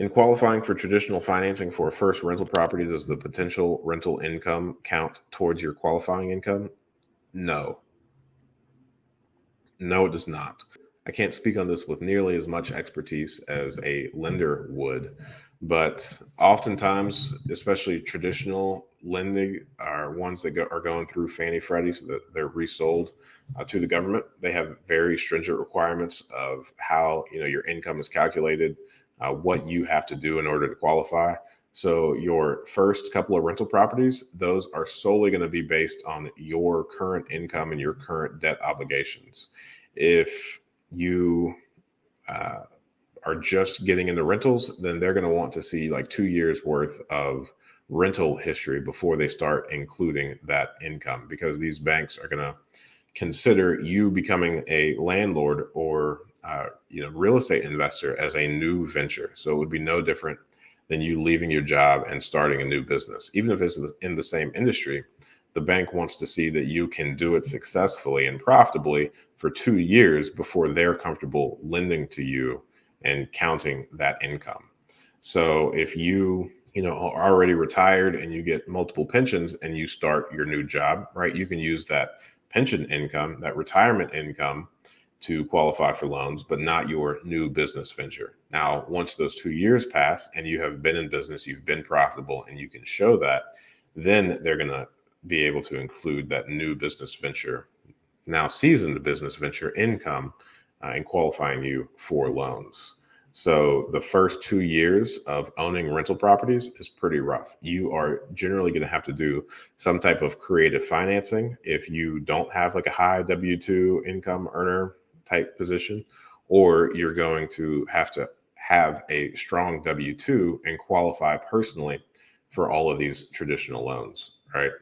In qualifying for traditional financing for a first rental property, does the potential rental income count towards your qualifying income? No. No, it does not. I can't speak on this with nearly as much expertise as a lender would, but oftentimes, especially traditional lending, are ones that are going through Fannie Freddie, so that they're resold to the government. They have very stringent requirements of how your income is calculated, what you have to do in order to qualify. So your first couple of rental properties, those are solely going to be based on your current income and your current debt obligations. If you uh, are just getting into rentals, then they're going to want to see like 2 years worth of rental history before they start including that income, because these banks are going to consider you becoming a landlord or real estate investor as a new venture. So it would be no different than you leaving your job and starting a new business. Even if it's in the same industry, the bank wants to see that you can do it successfully and profitably for 2 years before they're comfortable lending to you and counting that income. So if are already retired and you get multiple pensions and you start your new job, right, you can use that pension income, that retirement income, to qualify for loans, but not your new business venture. Now, once those 2 years pass and you have been in business, you've been profitable, and you can show that, then they're going to be able to include that new business venture, now seasoned business venture income, in qualifying you for loans. So the first 2 years of owning rental properties is pretty rough. You are generally going to have to do some type of creative financing if you don't have like a high W-2 income earner type position, or you're going to have a strong W-2 and qualify personally for all of these traditional loans, right?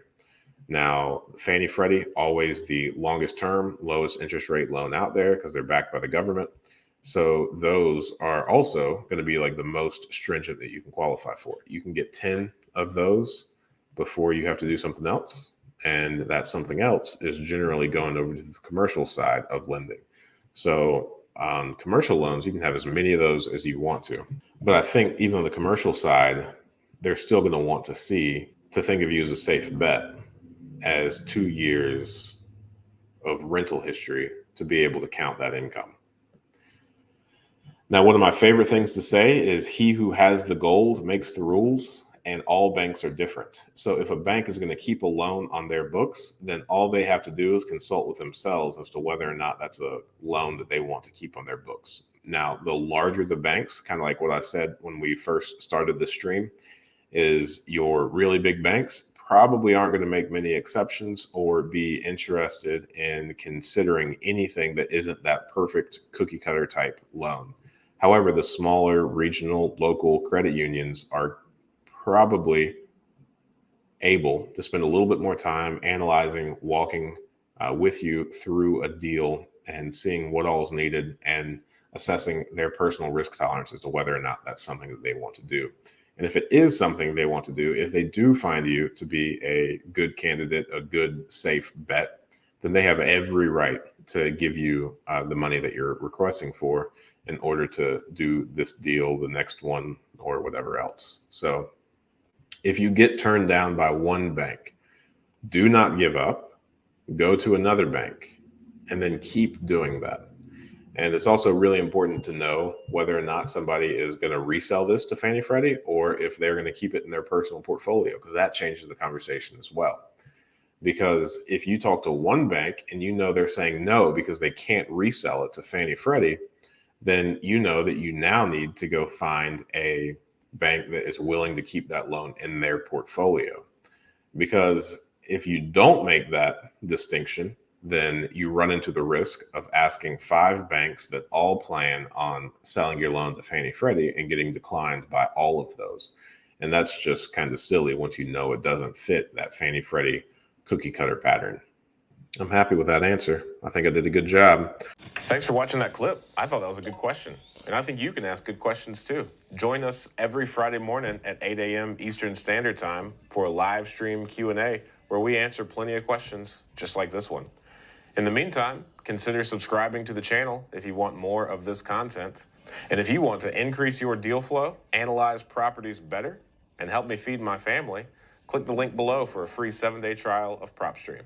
Now, Fannie Freddie, always the longest term, lowest interest rate loan out there because they're backed by the government. So those are also going to be like the most stringent that you can qualify for. You can get 10 of those before you have to do something else. And that something else is generally going over to the commercial side of lending. So on commercial loans, you can have as many of those as you want to. But I think even on the commercial side, they're still going to want to think of you as a safe bet as 2 years of rental history to be able to count that income. Now, one of my favorite things to say is he who has the gold makes the rules, and all banks are different. So if a bank is going to keep a loan on their books, then all they have to do is consult with themselves as to whether or not that's a loan that they want to keep on their books. Now, the larger the banks, kind of like what I said when we first started the stream, is your really big banks probably aren't going to make many exceptions or be interested in considering anything that isn't that perfect cookie cutter type loan. However, the smaller regional local credit unions are probably able to spend a little bit more time analyzing, walking with you through a deal and seeing what all is needed and assessing their personal risk tolerance as to whether or not that's something that they want to do. And if it is something they want to do, if they do find you to be a good candidate, a good, safe bet, then they have every right to give you the money that you're requesting for in order to do this deal, the next one, or whatever else. So if you get turned down by one bank, do not give up, go to another bank, and then keep doing that. And it's also really important to know whether or not somebody is going to resell this to Fannie Freddie or if they're going to keep it in their personal portfolio, because that changes the conversation as well. Because if you talk to one bank and they're saying no because they can't resell it to Fannie Freddie, then you know that you now need to go find a bank that is willing to keep that loan in their portfolio. Because if you don't make that distinction, then you run into the risk of asking 5 banks that all plan on selling your loan to Fannie Freddie and getting declined by all of those. And that's just kind of silly once you know it doesn't fit that Fannie Freddie cookie cutter pattern. I'm happy with that answer. I think I did a good job. Thanks for watching that clip. I thought that was a good question. And I think you can ask good questions too. Join us every Friday morning at 8 a.m. Eastern Standard Time for a live stream Q&A where we answer plenty of questions just like this one. In the meantime, consider subscribing to the channel if you want more of this content. And if you want to increase your deal flow, analyze properties better, and help me feed my family, click the link below for a free 7-day trial of PropStream.